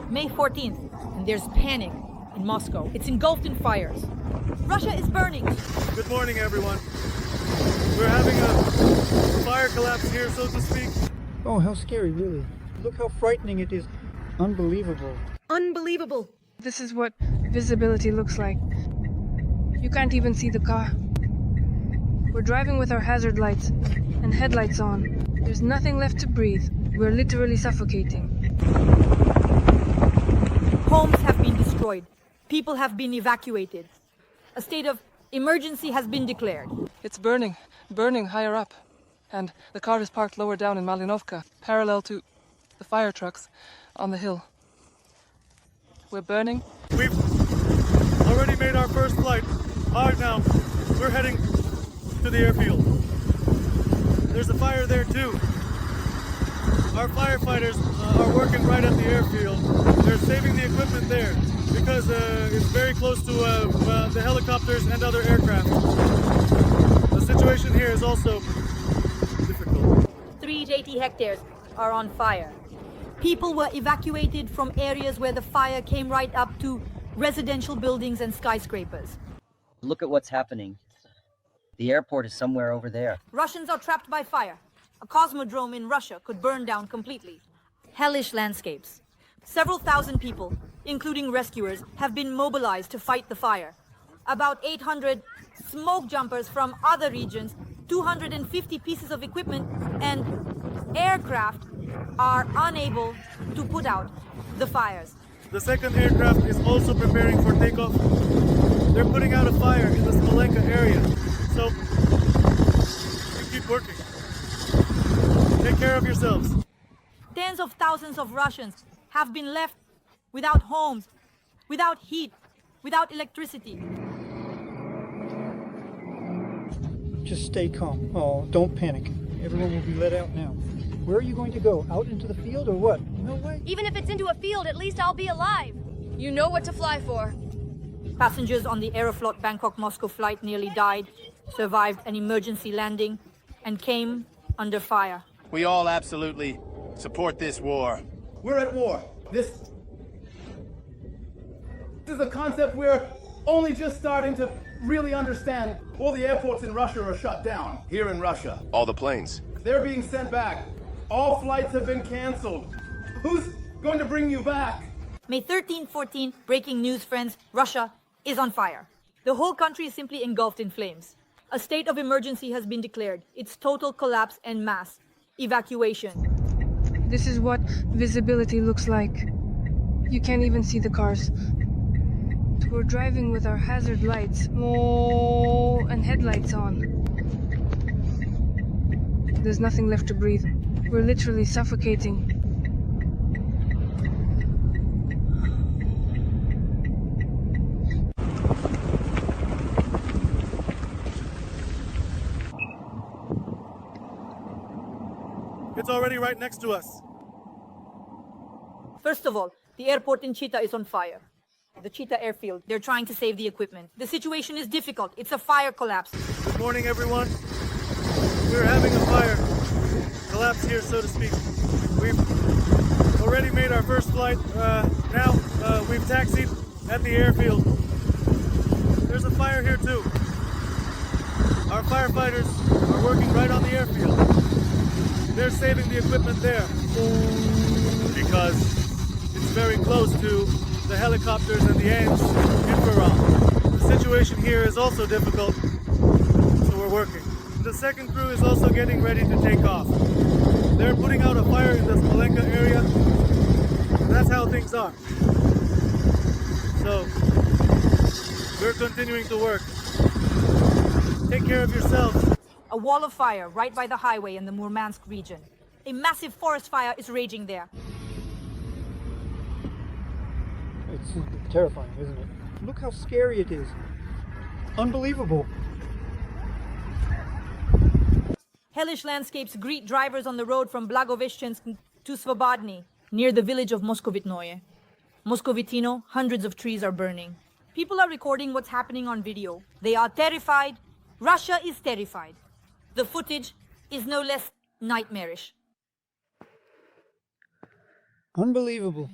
May 14th, and there's panic in Moscow. It's engulfed in fires. Russia is burning. Good morning, everyone. We're having a fire collapse here, so to speak. Oh, how scary, really. Look how frightening it is. Unbelievable. Unbelievable. This is what visibility looks like. You can't even see the car. We're driving with our hazard lights and headlights on. There's nothing left to breathe. We're literally suffocating. Homes have been destroyed. People have been evacuated. A state of emergency has been declared. It's burning higher up. And the car is parked lower down in Malinovka, parallel to the fire trucks on the hill. We're burning. We've already made our first flight. Hard now. We're heading to the airfield. There's a fire there too. Our firefighters are working right at the airfield. They're saving the equipment there because it's very close to the helicopters and other aircraft. The situation here is also difficult. 380 hectares are on fire. People were evacuated from areas where the fire came right up to residential buildings and skyscrapers. Look at what's happening. The airport is somewhere over there. Russians are trapped by fire. A cosmodrome in Russia could burn down completely. Hellish landscapes. Several thousand people, including rescuers, have been mobilized to fight the fire. About 800 smoke jumpers from other regions, 250 pieces of equipment, and aircraft are unable to put out the fires. The second aircraft is also preparing for takeoff. They're putting out a fire in the Smolenka area. So, you keep working. Take care of yourselves. Tens of thousands of Russians have been left without homes, without heat, without electricity. Just stay calm. Oh, don't panic. Everyone will be let out now. Where are you going to go? Out into the field or what? No way. Even if it's into a field, at least I'll be alive. You know what to fly for. Passengers on the Aeroflot Bangkok-Moscow flight nearly died, survived an emergency landing, and came under fire. We all absolutely support this war. We're at war. This is a concept we're only just starting to really understand. All the airports in Russia are shut down. Here in Russia. All the planes. They're being sent back. All flights have been canceled. Who's going to bring you back? May 13-14, breaking news, friends, Russia is on fire. The whole country is simply engulfed in flames. A state of emergency has been declared. It's total collapse and mass evacuation. This is what visibility looks like. You can't even see the cars. We're driving with our hazard lights and headlights on. There's nothing left to breathe. We're literally suffocating. It's already right next to us. First of all, the airport in Chita is on fire. The Chita airfield, they're trying to save the equipment. The situation is difficult. It's a fire collapse. Good morning, everyone. We're having a fire collapse here, so to speak. We've already made our first flight. Now we've taxied at the airfield. There's a fire here too. Our firefighters are working right on the airfield. They're saving the equipment there because it's very close to the helicopters and the AIM's infrared. The situation here is also difficult, so we're working. The second crew is also getting ready to take off. They're putting out a fire in the Smolenka area. That's how things are. So, we're continuing to work. Take care of yourselves. A wall of fire right by the highway in the Murmansk region. A massive forest fire is raging there. It's terrifying, isn't it? Look how scary it is. Unbelievable. Hellish landscapes greet drivers on the road from Blagoveshchensk to Svobodny, near the village of Moskovitnoye. Moskovitino, hundreds of trees are burning. People are recording what's happening on video. They are terrified. Russia is terrified. The footage is no less nightmarish. Unbelievable.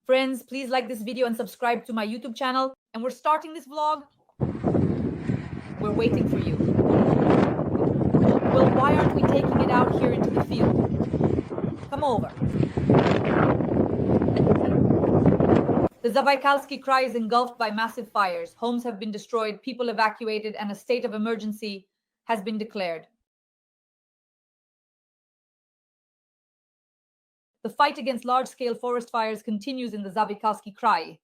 Friends, please like this video and subscribe to my YouTube channel. And we're starting this vlog. We're waiting for you. Well, why aren't we taking it out here into the field? Come over. The Zabaikalsky Krai is engulfed by massive fires. Homes have been destroyed, people evacuated, and a state of emergency has been declared. The fight against large-scale forest fires continues in the Zabaikalsky Krai.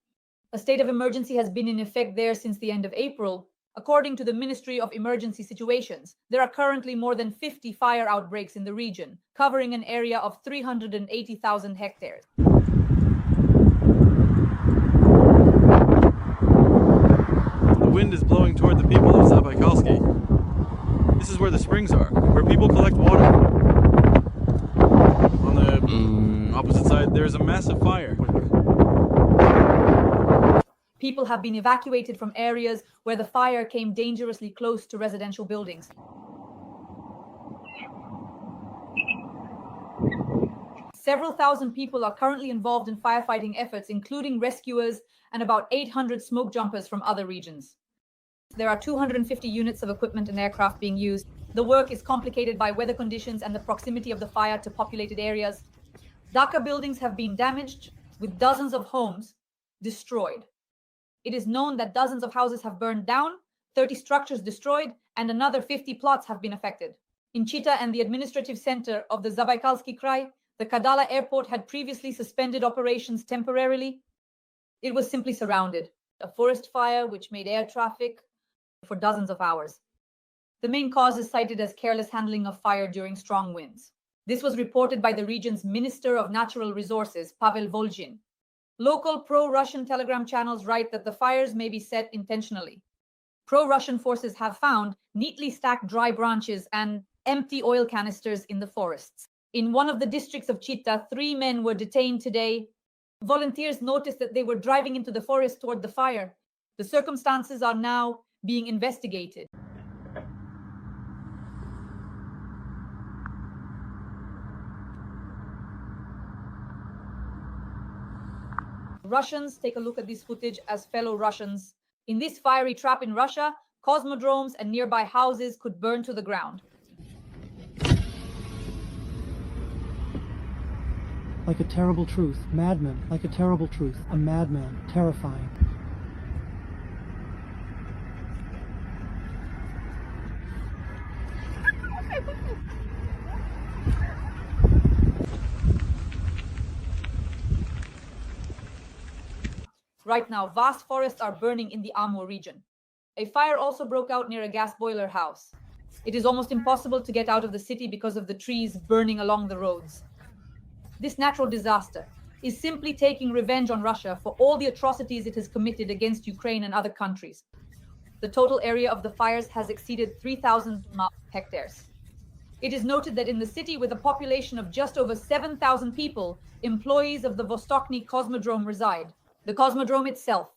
A state of emergency has been in effect there since the end of April. According to the Ministry of Emergency Situations, there are currently more than 50 fire outbreaks in the region, covering an area of 380,000 hectares. The wind is blowing toward the people of Zabaikalsky. This is where the springs are, where people collect water. On the opposite side, there is a massive fire. People have been evacuated from areas where the fire came dangerously close to residential buildings. Several thousand people are currently involved in firefighting efforts, including rescuers and about 800 smoke jumpers from other regions. There are 250 units of equipment and aircraft being used. The work is complicated by weather conditions and the proximity of the fire to populated areas. Dhaka buildings have been damaged, with dozens of homes destroyed. It is known that dozens of houses have burned down, 30 structures destroyed, and another 50 plots have been affected. In Chita and the administrative center of the Zabaikalsky Krai, the Kadala airport had previously suspended operations temporarily. It was simply surrounded. A forest fire which made air traffic for dozens of hours. The main cause is cited as careless handling of fire during strong winds. This was reported by the region's Minister of Natural Resources, Pavel Volzhin. Local pro-Russian telegram channels write that the fires may be set intentionally. Pro-Russian forces have found neatly stacked dry branches and empty oil canisters in the forests. In one of the districts of Chita, 3 men were detained today. Volunteers noticed that they were driving into the forest toward the fire. The circumstances are now being investigated. Russians take a look at this footage as fellow Russians. In this fiery trap in Russia, cosmodromes and nearby houses could burn to the ground. Like a terrible truth, madman, like a terrible truth, a madman, terrifying. Right now, vast forests are burning in the Amur region. A fire also broke out near a gas boiler house. It is almost impossible to get out of the city because of the trees burning along the roads. This natural disaster is simply taking revenge on Russia for all the atrocities it has committed against Ukraine and other countries. The total area of the fires has exceeded 3,000 hectares. It is noted that in the city, with a population of just over 7,000 people, employees of the Vostochny Cosmodrome reside. The Cosmodrome itself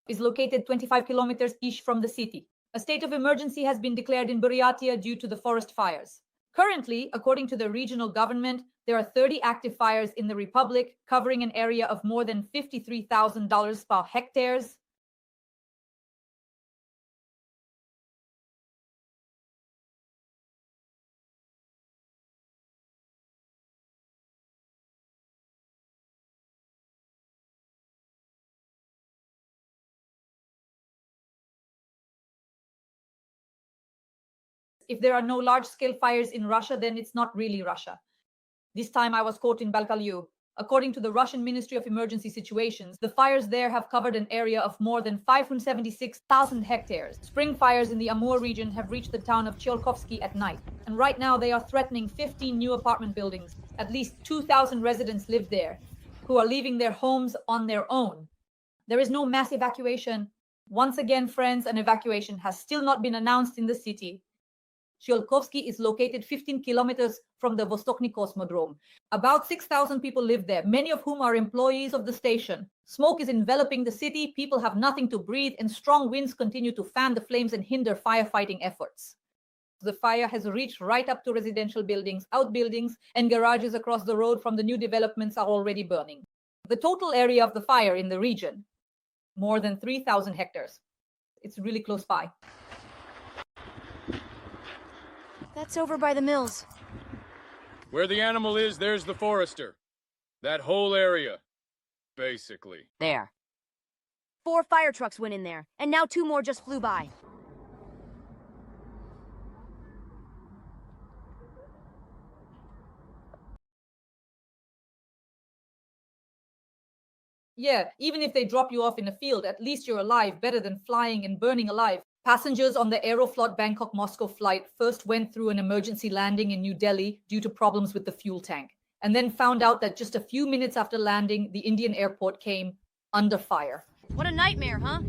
is located 25 kilometers east from the city. A state of emergency has been declared in Buryatia due to the forest fires. Currently, according to the regional government, there are 30 active fires in the republic, covering an area of more than $53,000 per hectares. If there are no large-scale fires in Russia, then it's not really Russia. This time I was caught in Balkalyu. According to the Russian Ministry of Emergency Situations, the fires there have covered an area of more than 576,000 hectares. Spring fires in the Amur region have reached the town of Tsiolkovsky at night, and right now they are threatening 15 new apartment buildings. At least 2,000 residents live there, who are leaving their homes on their own. There is no mass evacuation. Once again, friends, an evacuation has still not been announced in the city. Tsiolkovsky is located 15 kilometers from the Vostochny Cosmodrome. About 6,000 people live there, many of whom are employees of the station. Smoke is enveloping the city, people have nothing to breathe, and strong winds continue to fan the flames and hinder firefighting efforts. The fire has reached right up to residential buildings, outbuildings, and garages across the road from the new developments are already burning. The total area of the fire in the region, more than 3,000 hectares. It's really close by. That's over by the mills. Where the animal is, there's the forester. That whole area, basically. There. 4 fire trucks went in there, and now 2 more just flew by. Yeah, even if they drop you off in a field, at least you're alive, better than flying and burning alive. Passengers on the Aeroflot Bangkok-Moscow flight first went through an emergency landing in New Delhi due to problems with the fuel tank, and then found out that just a few minutes after landing, the Indian airport came under fire. What a nightmare, huh?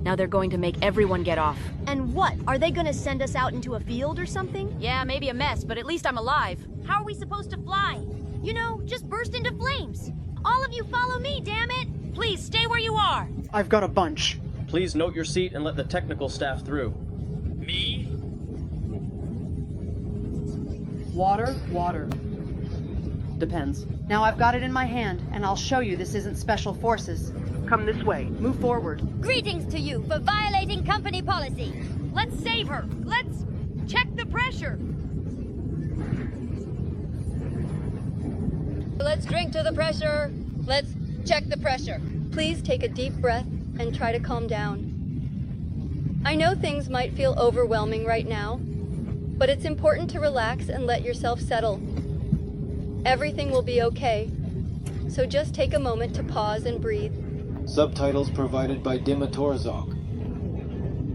Now they're going to make everyone get off. And what? Are they gonna send us out into a field or something? Yeah, maybe a mess, but at least I'm alive. How are we supposed to fly? You know, just burst into flames. All of you follow me, damn it! Please, stay where you are! I've got a bunch. Please note your seat and let the technical staff through. Me? Water, water. Depends. Now I've got it in my hand, and I'll show you this isn't special forces. Come this way. Move forward. Greetings to you for violating company policy. Let's save her. Let's check the pressure. Let's drink to the pressure. Let's check the pressure. Please take a deep breath and try to calm down. I know things might feel overwhelming right now, but it's important to relax and let yourself settle. Everything will be okay, so just take a moment to pause and breathe. Subtitles provided by Dima Torzok.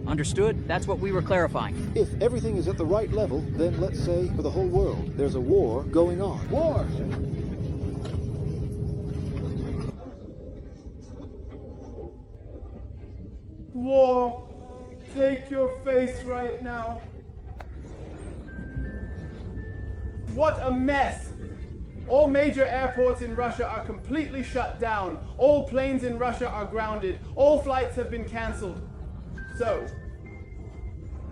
Understood. That's what we were clarifying. If everything is at the right level, then let's say for the whole world, there's a war going on. War! War, take your face right now. What a mess! All major airports in Russia are completely shut down. All planes in Russia are grounded. All flights have been cancelled. So,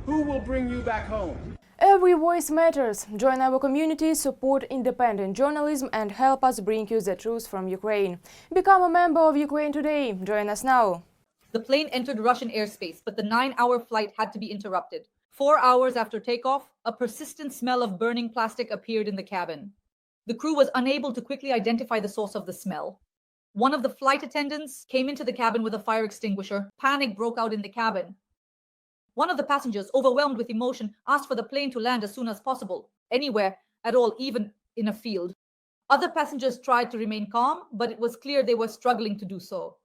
who will bring you back home? Every voice matters. Join our community, support independent journalism and help us bring you the truth from Ukraine. Become a member of Ukraine Today. Join us now. The plane entered Russian airspace, but the 9-hour flight had to be interrupted. 4 hours after takeoff, a persistent smell of burning plastic appeared in the cabin. The crew was unable to quickly identify the source of the smell. One of the flight attendants came into the cabin with a fire extinguisher. Panic broke out in the cabin. One of the passengers, overwhelmed with emotion, asked for the plane to land as soon as possible, anywhere at all, even in a field. Other passengers tried to remain calm, but it was clear they were struggling to do so.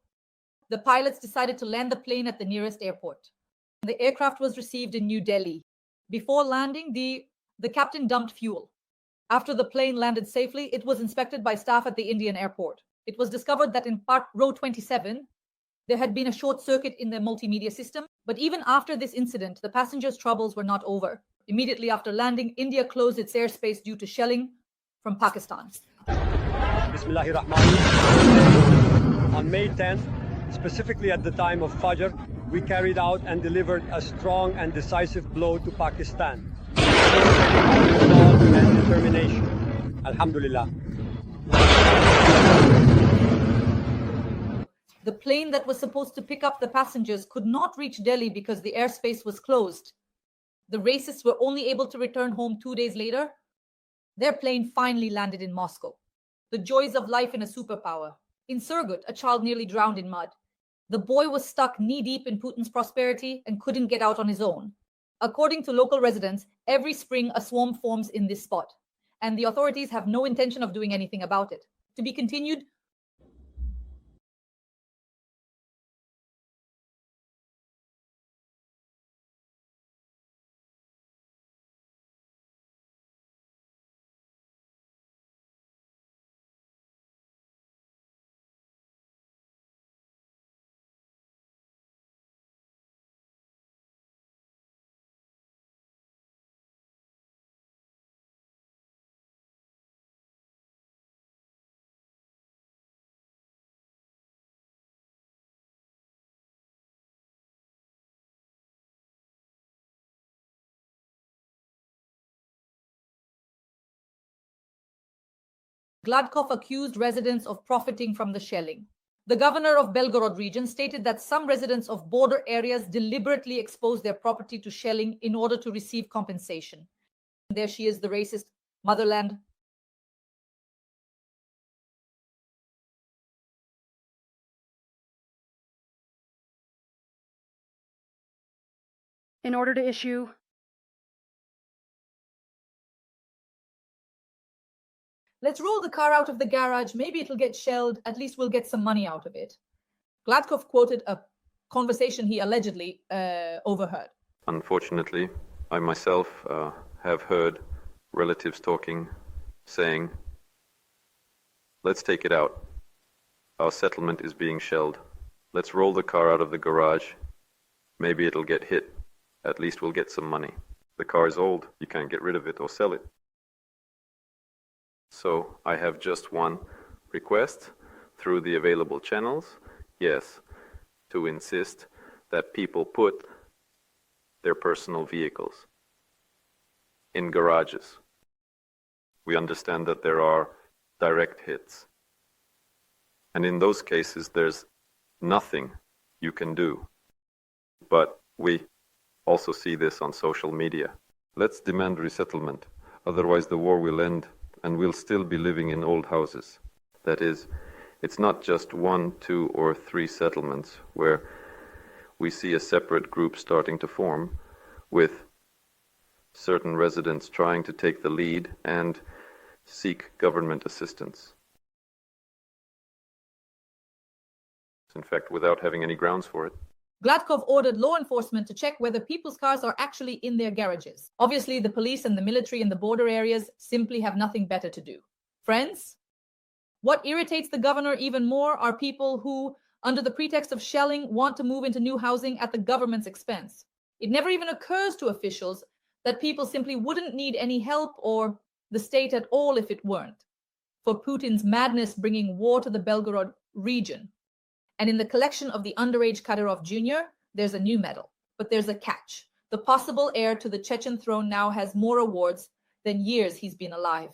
The pilots decided to land the plane at the nearest airport. The aircraft was received in New Delhi. Before landing, the captain dumped fuel. After the plane landed safely, it was inspected by staff at the Indian airport. It was discovered that in part row 27, there had been a short circuit in the multimedia system. But even after this incident, the passengers' troubles were not over. Immediately after landing, India closed its airspace due to shelling from Pakistan. Bismillahirrahmanirrahim. On May 10th, specifically at the time of Fajr, we carried out and delivered a strong and decisive blow to Pakistan. Resolve and determination. Alhamdulillah. The plane that was supposed to pick up the passengers could not reach Delhi because the airspace was closed. The racists were only able to return home 2 days later. Their plane finally landed in Moscow. The joys of life in a superpower. In Surgut, a child nearly drowned in mud. The boy was stuck knee-deep in Putin's prosperity and couldn't get out on his own. According to local residents, every spring a swarm forms in this spot, and the authorities have no intention of doing anything about it. To be continued, Gladkov accused residents of profiting from the shelling. The governor of Belgorod region stated that some residents of border areas deliberately exposed their property to shelling in order to receive compensation. There she is, the racist motherland. In order to issue... Let's roll the car out of the garage. Maybe it'll get shelled. At least we'll get some money out of it. Gladkov quoted a conversation he allegedly overheard. Unfortunately, I myself have heard relatives talking, saying, let's take it out. Our settlement is being shelled. Let's roll the car out of the garage. Maybe it'll get hit. At least we'll get some money. The car is old. You can't get rid of it or sell it. So I have just one request through the available channels, yes, to insist that people put their personal vehicles in garages. We understand that there are direct hits. And in those cases, there's nothing you can do. But we also see this on social media. Let's demand resettlement, otherwise the war will end and we'll still be living in old houses. That is, it's not just 1, 2, or 3 settlements where we see a separate group starting to form with certain residents trying to take the lead and seek government assistance. In fact, without having any grounds for it. Gladkov ordered law enforcement to check whether people's cars are actually in their garages. Obviously, the police and the military in the border areas simply have nothing better to do. Friends, what irritates the governor even more are people who, under the pretext of shelling, want to move into new housing at the government's expense. It never even occurs to officials that people simply wouldn't need any help or the state at all if it weren't for Putin's madness bringing war to the Belgorod region. And in the collection of the underage Kadyrov Jr., there's a new medal. But there's a catch. The possible heir to the Chechen throne now has more awards than years he's been alive.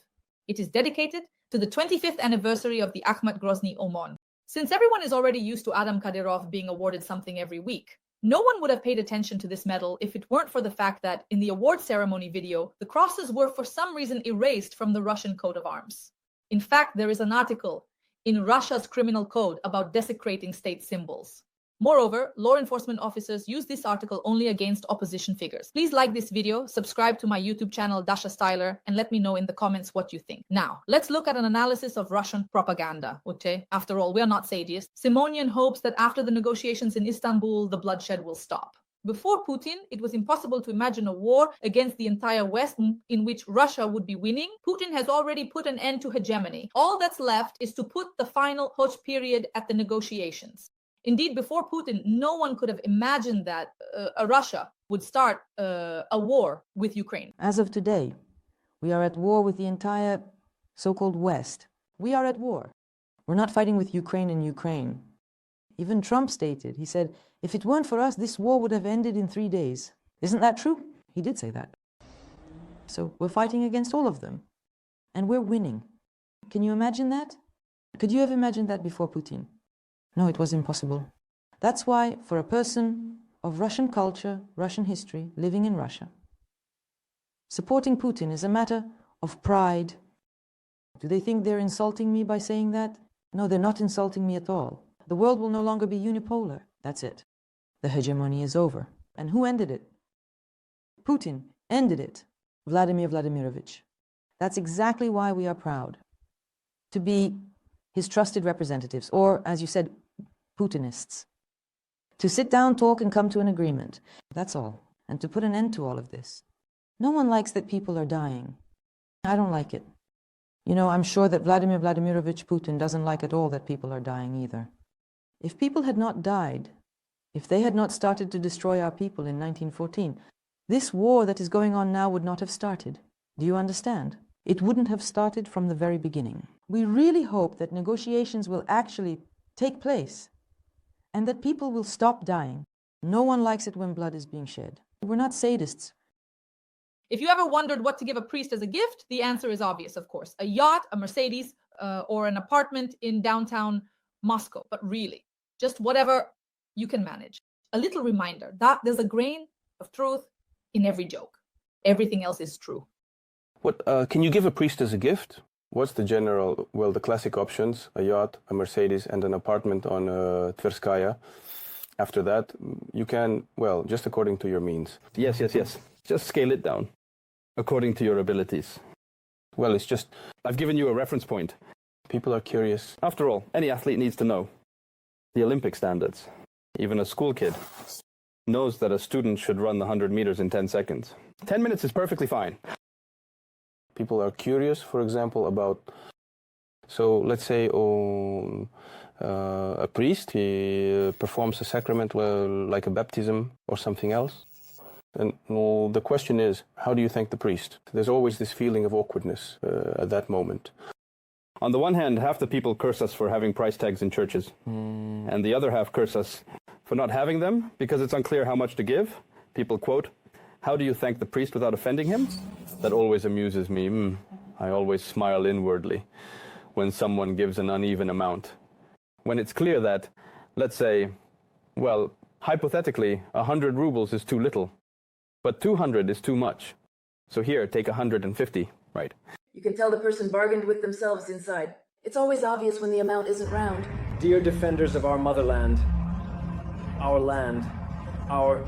It is dedicated to the 25th anniversary of the Akhmat Grozny Omon. Since everyone is already used to Adam Kadyrov being awarded something every week, no one would have paid attention to this medal if it weren't for the fact that in the award ceremony video, the crosses were for some reason erased from the Russian coat of arms. In fact, there is an article in Russia's criminal code about desecrating state symbols. Moreover, law enforcement officers use this article only against opposition figures. Please like this video, subscribe to my YouTube channel Dasha Styler, and let me know in the comments what you think. Now, let's look at an analysis of Russian propaganda. Okay? After all, we are not sadists. Simonian hopes that after the negotiations in Istanbul, the bloodshed will stop. Before Putin, it was impossible to imagine a war against the entire West in which Russia would be winning. Putin has already put an end to hegemony. All that's left is to put the final hot period at the negotiations. Indeed, before Putin, no one could have imagined that Russia would start a war with Ukraine. As of today, we are at war with the entire so-called West. We are at war. We're not fighting with Ukraine in Ukraine. Even Trump stated, he said, if it weren't for us, this war would have ended in 3 days. Isn't that true? He did say that. So we're fighting against all of them. And we're winning. Can you imagine that? Could you have imagined that before Putin? No, it was impossible. That's why, for a person of Russian culture, Russian history, living in Russia, supporting Putin is a matter of pride. Do they think they're insulting me by saying that? No, they're not insulting me at all. The world will no longer be unipolar. That's it. The hegemony is over. And who ended it? Putin ended it. Vladimir Vladimirovich. That's exactly why we are proud to be his trusted representatives, or, as you said, Putinists. To sit down, talk, and come to an agreement. That's all. And to put an end to all of this. No one likes that people are dying. I don't like it. You know, I'm sure that Vladimir Vladimirovich Putin doesn't like at all that people are dying either. If people had not died, if they had not started to destroy our people in 1914, this war that is going on now would not have started. Do you understand? It wouldn't have started from the very beginning. We really hope that negotiations will actually take place and that people will stop dying. No one likes it when blood is being shed. We're not sadists. If you ever wondered what to give a priest as a gift, the answer is obvious, of course. A yacht, a Mercedes, or an apartment in downtown Moscow, but really, just whatever you can manage. A little reminder that there's a grain of truth in every joke. Everything else is true. What can you give a priest as a gift? What's the general, well, the classic options, a yacht, a Mercedes, and an apartment on Tverskaya. After that, you can, well, just according to your means. Yes. Just scale it down, according to your abilities. Well, it's just, I've given you a reference point. People are curious. After all, any athlete needs to know the Olympic standards. Even a school kid knows that a student should run the 100 meters in 10 seconds. 10 minutes is perfectly fine. People are curious, for example, about, so let's say a priest, he performs a sacrament like a baptism or something else. And well, the question is, how do you thank the priest? There's always this feeling of awkwardness at that moment. On the one hand, half the people curse us for having price tags in churches. And the other half curse us for not having them because it's unclear how much to give. People quote, "How do you thank the priest without offending him?" That always amuses me. I always smile inwardly when someone gives an uneven amount. When it's clear that, let's say, well, hypothetically, 100 rubles is too little, but 200 is too much. So here, take 150, right? You can tell the person bargained with themselves inside. It's always obvious when the amount isn't round. Dear defenders of our motherland, our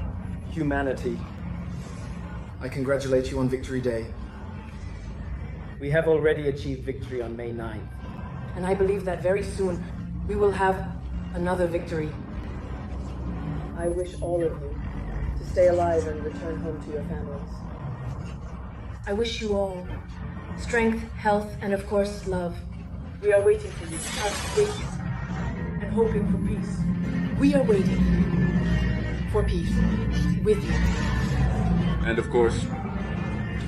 humanity, I congratulate you on Victory Day. we have already achieved victory on May 9th. And I believe that very soon we will have another victory. I wish all of you to stay alive and return home to your families. I wish you all strength, health, and of course, love. We are waiting for you, us waiting and hoping for peace. We are waiting for peace with you. And of course,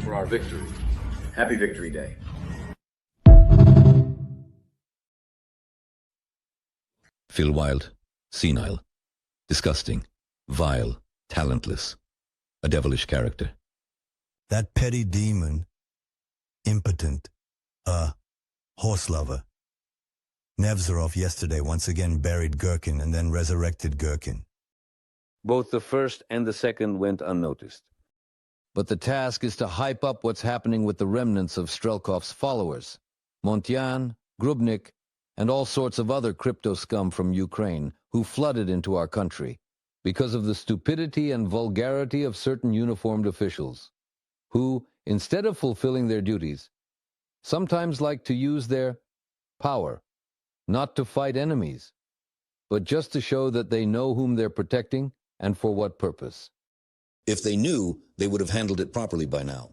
for our victory. Happy Victory Day. Phil Wilde, senile, disgusting, vile, talentless, a devilish character. That petty demon, impotent, horse lover. Nevzorov yesterday once again buried Gherkin and then resurrected Gherkin. Both the first and the second went unnoticed. But the task is to hype up what's happening with the remnants of Strelkov's followers, Montyan, Grubnik, and all sorts of other crypto scum from Ukraine who flooded into our country because of the stupidity and vulgarity of certain uniformed officials, who, instead of fulfilling their duties, sometimes like to use their power, not to fight enemies, but just to show that they know whom they're protecting and for what purpose. If they knew, they would have handled it properly by now.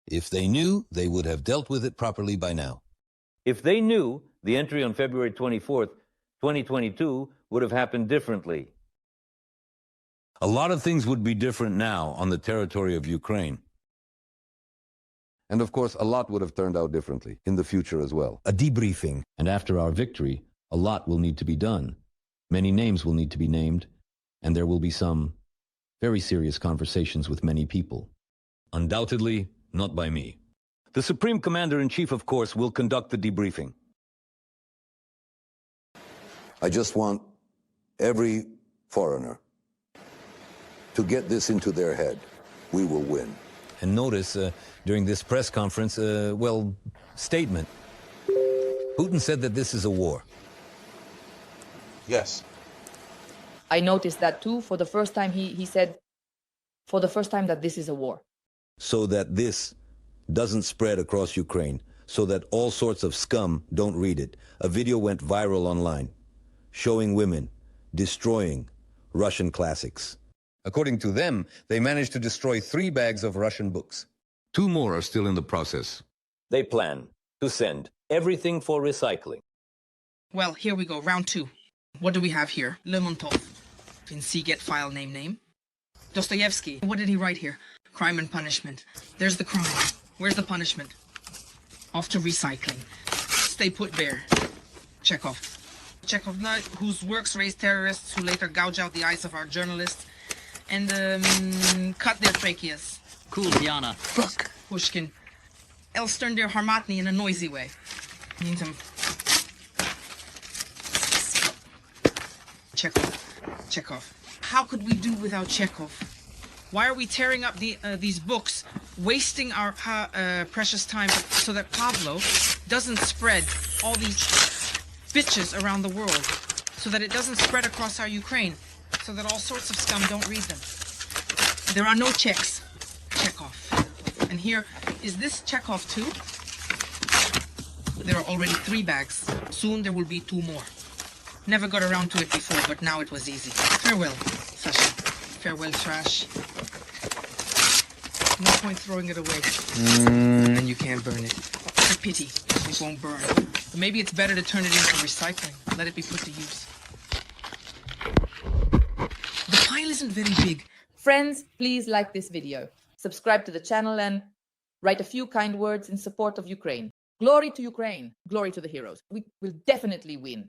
If they knew, they would have dealt with it properly by now. If they knew, the entry on February 24th, 2022 would have happened differently. A lot of things would be different now on the territory of Ukraine. And of course, a lot would have turned out differently in the future as well. A debriefing. And after our victory, a lot will need to be done. Many names will need to be named, and there will be some very serious conversations with many people. Undoubtedly, not by me. The Supreme Commander-in-Chief, of course, will conduct the debriefing. I just want every foreigner to get this into their head. We will win. And notice, during this press conference, statement. Putin said that this is a war. Yes. I noticed that too. For the first time, he said, for the first time, that this is a war. So that this doesn't spread across Ukraine, so that all sorts of scum don't read it. A video went viral online, showing women destroying Russian classics. According to them, they managed to destroy 3 bags of Russian books. 2 more are still in the process. They plan to send everything for recycling. Well, here we go, round 2. What do we have here? Lermontov. In Seagate file name. Dostoevsky. What did he write here? Crime and punishment. There's the crime. Where's the punishment? Off to recycling. Stay put bare. Chekhov. Chekhov, whose works raise terrorists who later gouge out the eyes of our journalists and cut their tracheas. Cool, Diana. Pushkin. Elstern der Harmatny in a noisy way. Need some Chekhov. How could we do without Chekhov? Why are we tearing up these books, wasting our precious time so that Pablo doesn't spread all these bitches around the world, so that it doesn't spread across our Ukraine, so that all sorts of scum don't read them? There are no Czechs. Chekhov. And here, is this Chekhov too? There are already 3 bags. Soon there will be 2 more. Never got around to it before, but now it was easy. Farewell, Sasha. Farewell, trash. No point throwing it away. And you can't burn it. It's a pity. It won't burn. But maybe it's better to turn it into recycling. Let it be put to use. The pile isn't very big. Friends, please like this video, subscribe to the channel, and write a few kind words in support of Ukraine. Glory to Ukraine. Glory to the heroes. We will definitely win.